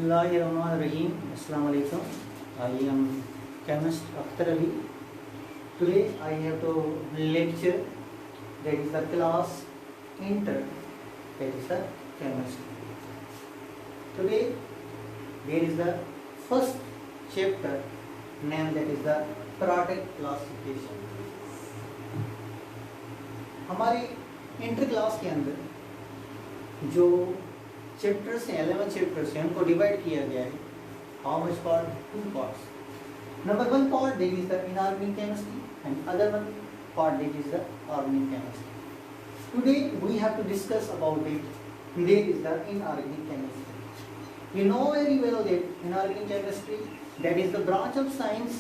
Bismillahirrahmanirrahim. Assalamu alaikum. I am chemist Akhtar Ali. Today I have to lecture, that is the class Inter, that is the chemistry. Today there is the first chapter named, that is the product classification. हमारे inter class के अंदर जो chapters हैं 11 chapters हैं उनको divide किया गया है. How much part? 2 parts. Number 1 part that is the inorganic chemistry and other one part that is the organic chemistry. Today we have to discuss about it. There is the inorganic chemistry. You know very well that inorganic chemistry, that is the branch of science,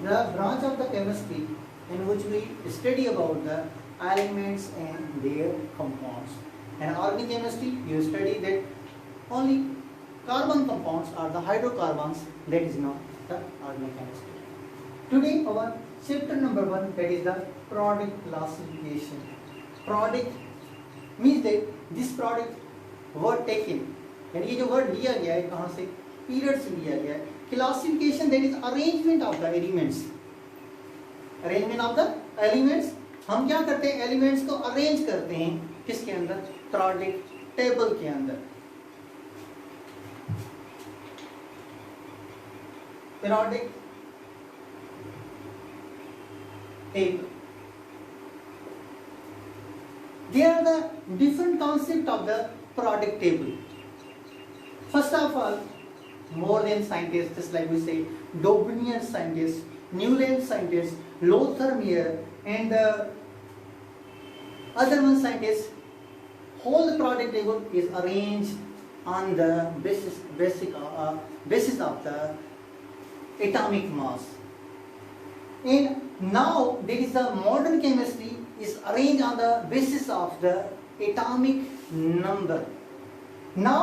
the branch of the chemistry in which we study about the elements and their compounds. And organic chemistry, you study that only carbon compounds are the hydrocarbons, that is not the organic chemistry. Today our chapter number 1, that is the product classification. Product means that this product word taken, यानी ये जो word लिया गया है कहाँ से? Period से लिया गया है. Classification that is arrangement of the elements. Arrangement of the elements. हम क्या करते हैं? एलिमेंट्स को अरेंज करते हैं किसके अंदर? प्रोडक्ट टेबल के अंदर. Product table. There are the different concept of the product table. First of all, more than scientists, just like we say, Dobinian scientists, Newland scientists, Lothar Meyer, and other one scientists, whole the product table is arranged on the basis of the atomic mass. And now there is the modern chemistry is arranged on the basis of the atomic number. Now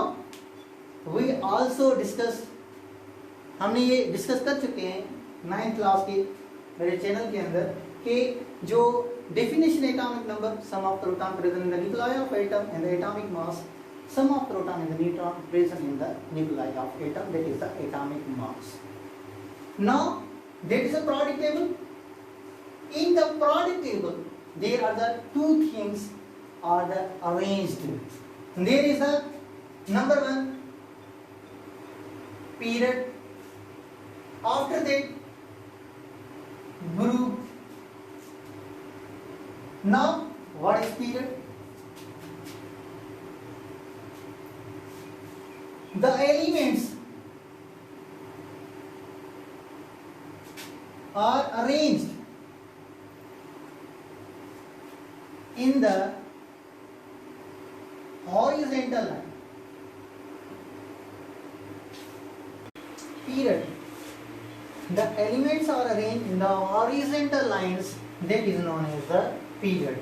we also discuss, हमने ये discuss कर चुके हैं 9th class के मेरे channel के अंदर कि जो definition atomic number, sum of proton present in the nucleus of atom and the atomic mass, sum of proton and the neutron present in the nucleus of atom, that is the atomic mass. Now that is a product table. In the product table there are the 2 things are the arranged. There is the number 1 period. After that group. Now what is period? The elements are arranged in the horizontal line. Period. The elements are arranged in the horizontal lines, that is known as the period.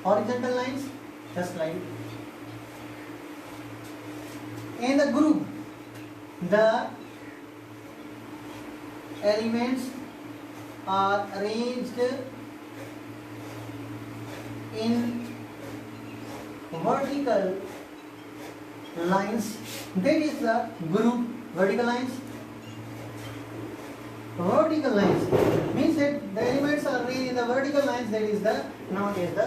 Horizontal lines, just like. And the group. The elements are arranged in vertical lines, that is the group. Vertical lines. Vertical lines means that the elements are arranged in the vertical lines, that is the known as the.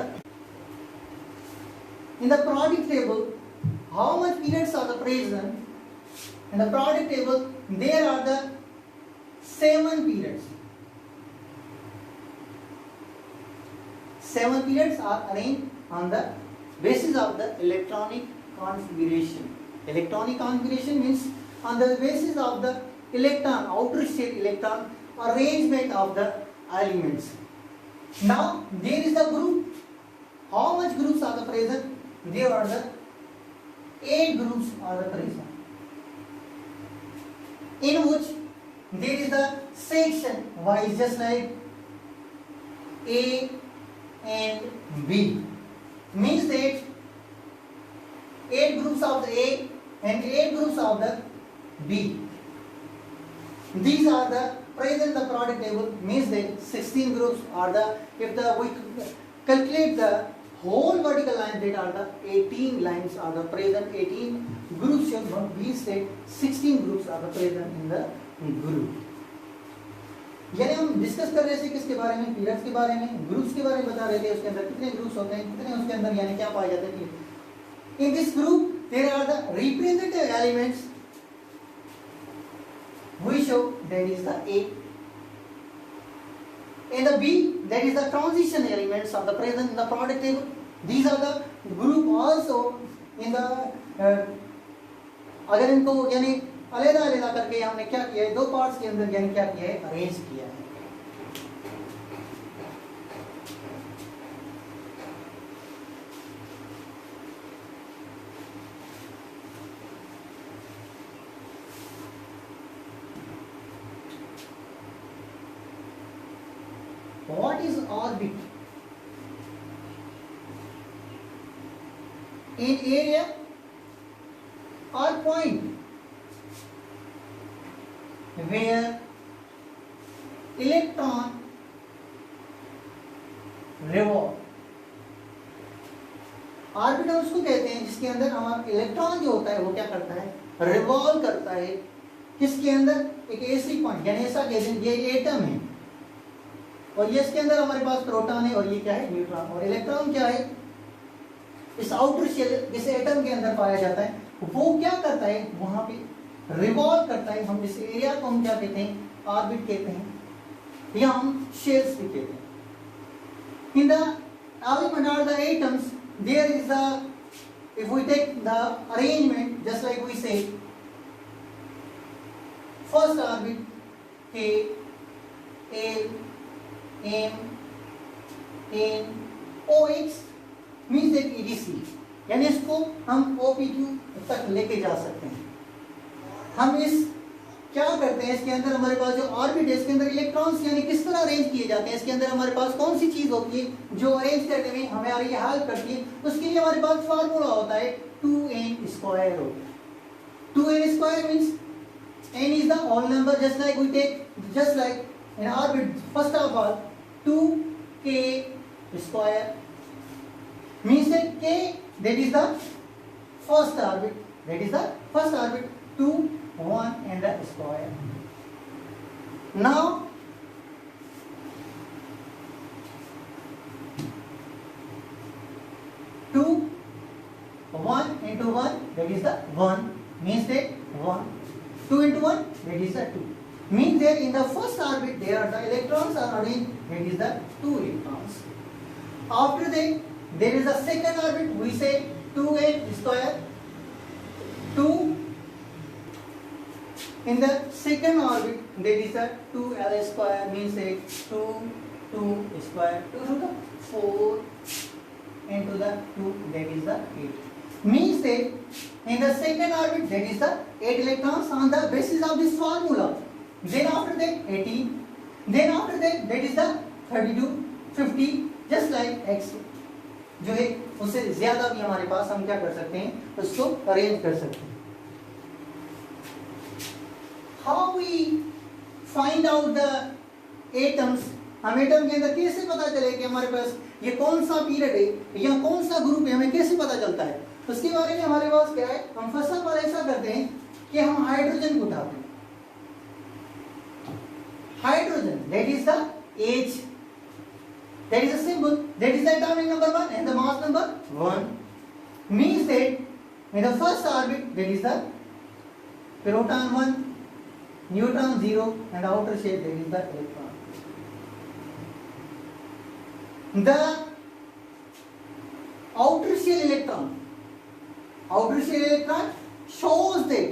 In the product table, how much periods are the present? In the product table, there are the 7 periods. 7 periods are arranged on the basis of the electronic configuration. Electronic configuration means on the basis of the electron, outer state electron arrangement of the elements. Now there is the group. How much groups are the present? There are the 8 groups are the present, in which there is the section wise, just like A and B. Means that 8 groups of the A and 8 groups of the B. These are the present the product table. Means that 16 groups are the, if the we calculate the whole vertical lines, that are the 18 lines are the present, 18 groups, we said 16 groups are the present in the group. यानी हम discuss कर रहे थे किसके बारे में, periods के बारे में, ग्रुप्स के बारे में बता रहे थे, उसके अंदर कितने ग्रुप्स होते हैं, कितने उसके अंदर यानी क्या पाया जाता है। In this group there are the representative elements we show, that is the A. In the B, that is the transition elements of the present in the product table. These are the group also in the अगर इनको यानी अलग-अलग करके हमने क्या किया है, दो पार्ट्स के अंदर यानी क्या किया है, अरेंज किया है। What is orbit? In area or point where electron revolve. Orbit हम उसको कहते हैं जिसके अंदर हमारा इलेक्ट्रॉन जो होता है वो क्या करता है, रिवॉल्व करता है। किसके अंदर, एक ऐसी पॉइंट, यानी ऐसा कहते हैं ये एटम है और ये इसके अंदर हमारे पास प्रोटॉन है और ये क्या है, न्यूट्रॉन। और इलेक्ट्रॉन क्या है, इस आउटर शेल जिस एटम के अंदर पाया जाता है, वो क्या करता है, वहां पे रिवॉल्व करता है। हम इस एरिया को हम क्या कहते हैं, ऑर्बिट कहते हैं, या हम शेल्स भी कहते हैं। In the element or the atoms, there is a, if we take the arrangement just like we say, first orbit K, L, M, N, OX means that EDC, यानी इसको हम OP2 तक लेके जा सकते हैं। हम इस क्या करते हैं, इसके अंदर हमारे पास जो ऑर्बिट है, इसके अंदर इलेक्ट्रॉन्स यानी किस तरह अरेंज किए जाते हैं, इसके अंदर हमारे पास कौन सी चीज होती है जो अरेंज करने में हमारी हेल्प करती है। उसके लिए हमारे पास फार्मूला होता है 2n स्क्वायर होता है। 2n square means n is the whole number, just like we take, just like in orbit, first of all 2k square means that k, that is the first orbit, that is the first orbit, 2 1 and the square. Now 2 1 into 1, that is the 1, means that 1. 2 into 1, that is the 2. Means that in the first orbit there are the electrons are arranged, that is the 2 electrons. After that there is the second orbit, we say 2n square. 2 in the second orbit, that is the 2l square, means that 2 square, 2 to the 4 into the 2, that is the 8. Means that in the second orbit, that is the 8 electrons on the basis of this formula. Then after that 18, then after that, that is the 32, 50, just like x जो है उससे ज्यादा भी हमारे पास हम क्या कर सकते हैं, उसको अरेंज कर सकते हैं। How we find out the atoms? हम एटम के अंदर कैसे पता चले कि हमारे पास ये कौन सा पीरियड है या कौन सा ग्रुप है, हमें कैसे पता चलता है? उसके बारे में हमारे पास क्या है, हम फर्स्ट ऑफ ऑल ऐसा करते हैं कि हम हाइड्रोजन को उठाते हैं। Hydrogen, that is the H, that is the symbol, that is the atomic number 1 and the mass number 1. Means that in the first orbit, that is the proton 1, neutron 0 and the outer shell, that is the electron. The outer shell electron shows that,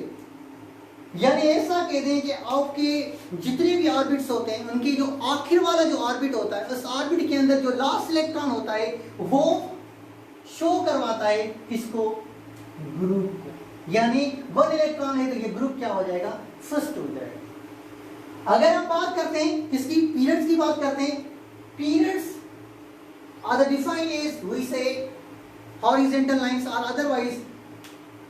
यानी ऐसा कह दें कि आपके जितने भी orbits होते हैं उनकी जो आखिर वाला जो ऑर्बिट होता है, उस ऑर्बिट के अंदर जो लास्ट इलेक्ट्रॉन होता है वो शो करवाता है किसको, ग्रुप को। यानी 1 इलेक्ट्रॉन है तो ये ग्रुप क्या हो जाएगा, फर्स्ट हो जाएगा। अगर हम बात करते हैं किसकी, पीरियड्स की बात करते हैं, periods are the defined as, we say, horizontal lines or otherwise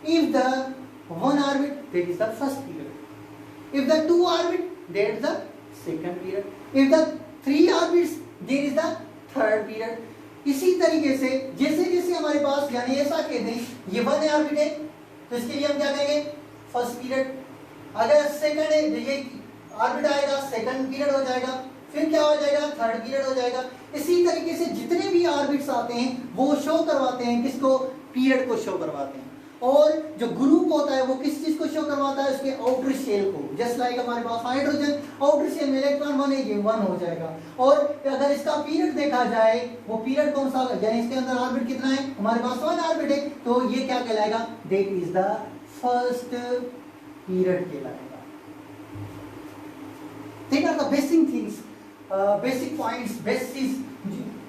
if the one orbit, that is the first period. If the 2 orbit, that is the second period. If the 3 orbits, there is the third period. इसी तरीके से जैसे जैसे हमारे पास, यानी ऐसा कह दें ये 1 ऑर्बिट है तो इसके लिए हम क्या कहेंगे फर्स्ट पीरियड, अगर सेकंड है तो ये ऑर्बिट आएगा सेकंड पीरियड हो जाएगा, फिर क्या हो जाएगा थर्ड पीरियड हो जाएगा। इसी तरीके से जितने भी ऑर्बिट्स आते हैं वो शो करवाते हैं किसको, पीरियड को शो करवाते हैं। और जो ग्रुप होता है वो किस चीज को शो करवाता है, उसके आउटर शेल को। जस्ट लाइक हमारे पास हाइड्रोजन आउटर शेल में इलेक्ट्रॉन 1 है, ये 1 हो जाएगा। और अगर इसका पीरियड देखा जाए वो पीरियड कौन सा, यानी इसके अंदर ऑर्बिट कितना है, हमारे पास 1 ऑर्बिट है, तो ये क्या कहलाएगा, that is the first period कहलाएगा। ठीक है, the basic things, basic points, basis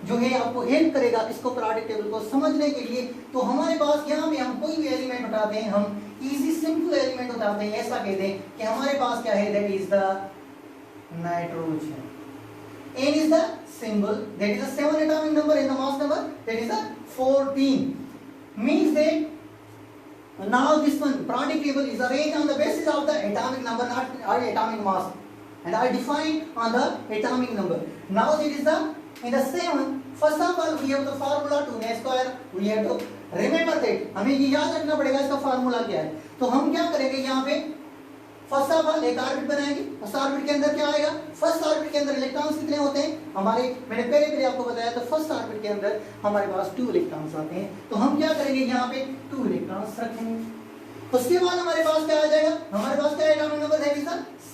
जो है आपको हेल्प करेगा किसको, पीरियोडिक टेबल को समझने के लिए। तो हमारे पास यहाँ पे हम कोई भी एलिमेंट उठाते हैं, हम इजी सिंपल एलिमेंट उठाते हैं, ऐसा कहते हैं कि हमारे पास क्या है, that is the nitrogen. N is the symbol, that is the 7 atomic number, and the mass number, that is the 14. Means that now this one periodic table is arranged on the basis of the atomic number, not atomic mass, and I define on the atomic number. Now it is the in the 7, first of all we have the formula 2n square, we have to remember that, हमें ये याद रखना पड़ेगा इसका formula क्या है। तो हम क्या करेंगे यहाँ पे, फर्स्ट ऑफ ऑल एक ऑर्बिट बनाएंगे, फर्स्ट ऑर्बिट के अंदर क्या आएगा, फर्स्ट ऑर्बिट के अंदर इलेक्ट्रॉन्स कितने होते हैं हमारे, मैंने पहले आपको बताया था, फर्स्ट ऑर्बिट के अंदर हमारे पास 2 इलेक्ट्रॉन्स आते हैं। तो हम क्या करेंगे यहाँ पे 2 इलेक्ट्रॉन्स रखेंगे। उसके बाद हमारे पास क्या आ जाएगा, हमारे पास क्या एटॉमिक नंबर है,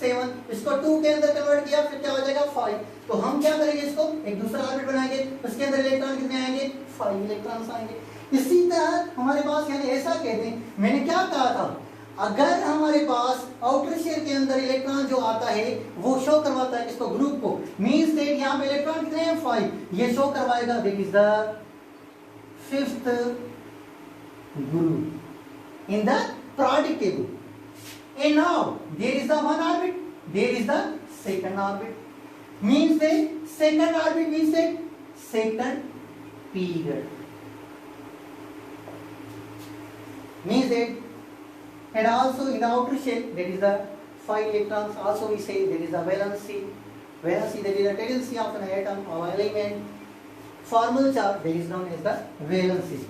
7, इसको 2 के अंदर कन्वर्ट किया, फिर क्या हो जाएगा 5। तो हम क्या करेंगे, इसको एक दूसरा ऑर्बिट बनाएंगे, उसके अंदर इलेक्ट्रॉन कितने आएंगे, 5 इलेक्ट्रॉन्स आएंगे। इसी तरह हमारे पास, यानी ऐसा कहते हैं, मैंने क्या कहा था, अगर हमारे पास आउटर शेल के अंदर इलेक्ट्रॉन जो आता है वो शो करवाता है किसको, ग्रुप को। मींस दैट यहाँ पे इलेक्ट्रॉन कितने हैं, 5, ये शो करवाएगा that is the 5th group in the periodic table. And now there is the 1 orbit, there is the 2nd orbit. Means that second orbit means that second period. Means that, and also in the outer shell that is the 5 electrons. Also we say there is the valency. Valency, that is the tendency of an atom or element. Formal charge that is known as the valency.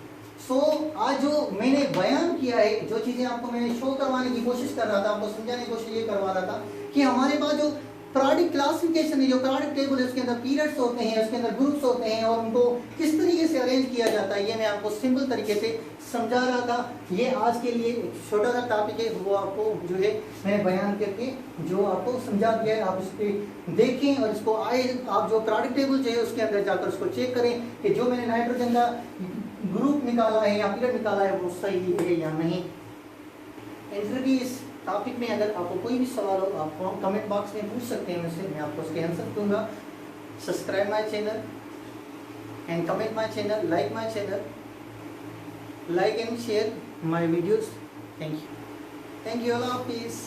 सो आज जो मैंने बयान किया है, जो चीज़ें आपको मैंने शो करवाने की कोशिश कर रहा था, आपको समझाने की कोशिश ये करवा रहा था कि हमारे पास जो पीरियोडिक क्लासिफिकेशन है, जो पीरियोडिक टेबल है, उसके अंदर पीरियड्स होते हैं, उसके अंदर ग्रुप्स होते हैं और उनको किस तरीके से अरेंज किया जाता है, ये मैं आपको सिंपल तरीके से समझा रहा था। ये आज के लिए छोटा सा टॉपिक है, वो आपको जो है मैंने बयान करके जो आपको समझा दिया है, आप इस पर देखें और इसको आए, आप जो पीरियोडिक टेबल जो है उसके अंदर जाकर उसको चेक करें कि जो मैंने नाइट्रोजन का ग्रुप निकाला है या पीरियड निकाला है वो सही है या नहीं। इंटरव्यू इस टॉपिक में अगर आपको कोई भी सवाल हो, आप कमेंट बॉक्स में पूछ सकते हैं मुझसे, मैं आपको उसके आंसर दूंगा। Subscribe my channel and comment my channel, like my channel, like and share my videos. Thank you, अल्लाह हाफिज़।